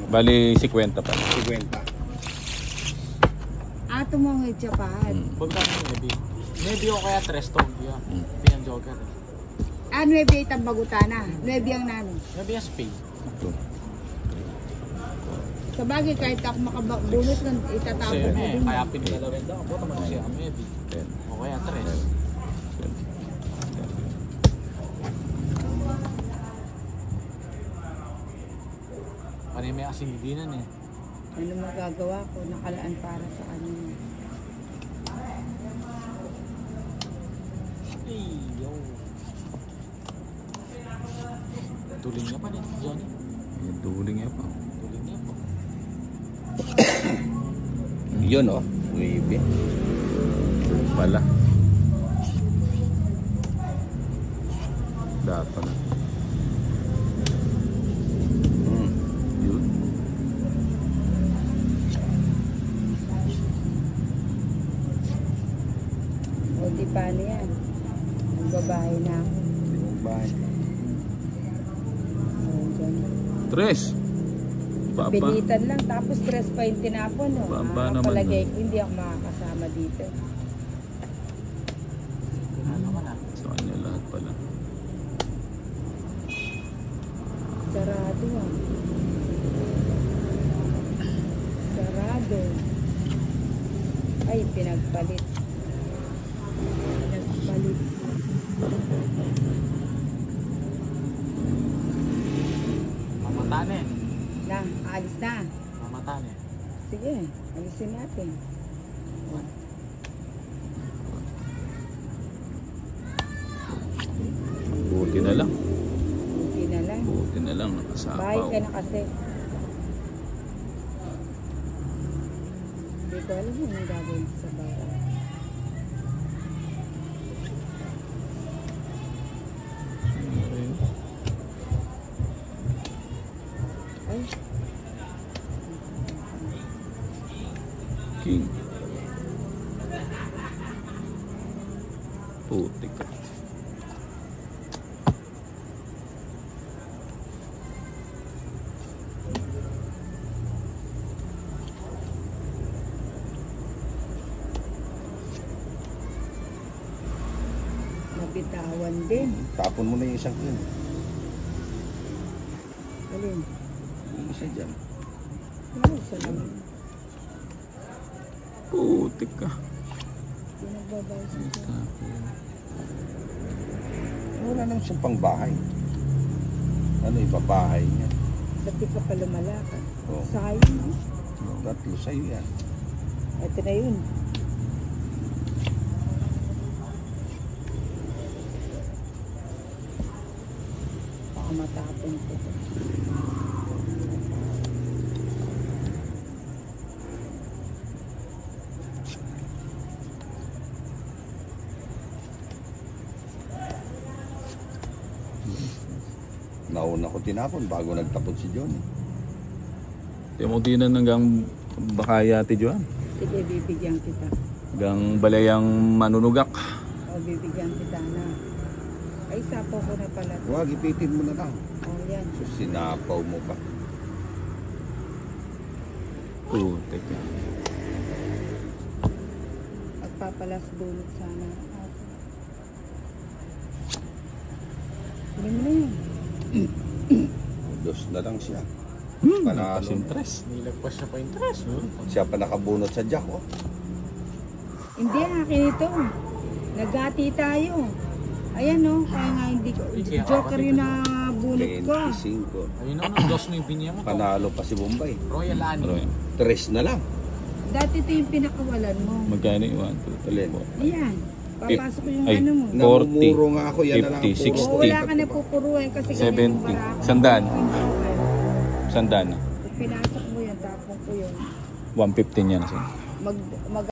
Bali, 50 pa. 50. Tumungit siya pa. Magkano maybe? Maybe o kaya 3 tong yan. Piyan joker. 9 ang bagutana. 9 ang nano. Maybe yung spade. Sa bagay, kahit ako makabunot nun, itatapon Kasi na din. kaya pinilalawin daw. Buto mo siya maybe. O kaya 3. Panay may asilidinan eh. Ano magagawa ko? Nakalaan para sa kanya. Yo. Tuling niya pa din, Johnny. Tuling niya pa. Tuling niya pa. Yun oh. Maybe. Pala. Dapat na. Yun. O di paano yan? Nagbabahay na ako. Bye. Tres. Baba. Pilitan lang, tapos 3 pa yung tinapon. No? Baba naman Palagay nun. ko, hindi ako makakasama dito. Sa kanya lahat pala. Sarado ah. Sarado. Ay, pinagpalit. Pinagpalit. Mamatane. Na, alis na. Mamatane. Sige, alisin natin. Buti na lang. Buti na lang. Buti na lang. Bahay Nakasapaw. ka na kasi. Hindi ko alam yung gagawin sa bahay. Ay, King. Putik ka. nabitawan din. Tapon mo na yung isang kin. Alin? Yung isa dyan. Ano sa naman? Putik ka. Pinagbabay sa siya. Wala naman siyang pangbahay. Ano ibabahay niya? Ba't di ka pa lumalakad? Oo. Sayang. Tatlo sa'yo yan. Ito na yun. Baka matapon ko. Nauna ko tinapon bago nagtapon si Johnny. Timutinan hanggang Bakaya, Ate Joan. Sige, bibigyan kita. Hanggang Balayang Manunugak. O, bibigyan kita na. Ay, sapo ko na pala. Huwag, ipitin mo na lang. O, yan. So, sinapaw mo pa. Putik ka. Magpapalas bunot sana. Hindi mo na yun. Dos na lang siya. Panalo. Panalo. Interest. Nilagpas siya pa interest. Siya pa nakabunot sa jack, oh. Hindi, akin ito. Naghati tayo. Ayan no, kaya nga hindi ko. Joker yung nabunot ko. 25. Ayun na, dos mo yung binya mo. Panalo pa si Bombay. Royal Ani. Roy. 3 na lang. Dati ito yung pinakawalan mo. Magkano yung 1, 2, 3, 4? Ayan. Papasok yung Ay. ano mo. 40, Namumuro nga ako, yan na lang. 50, 60. Oo, wala ka na pupuruan kasi ganyan yung 70. barako. Sandaan. Sandaan. Pinasok mo yan, tapong ko yun. 115 yan. Mag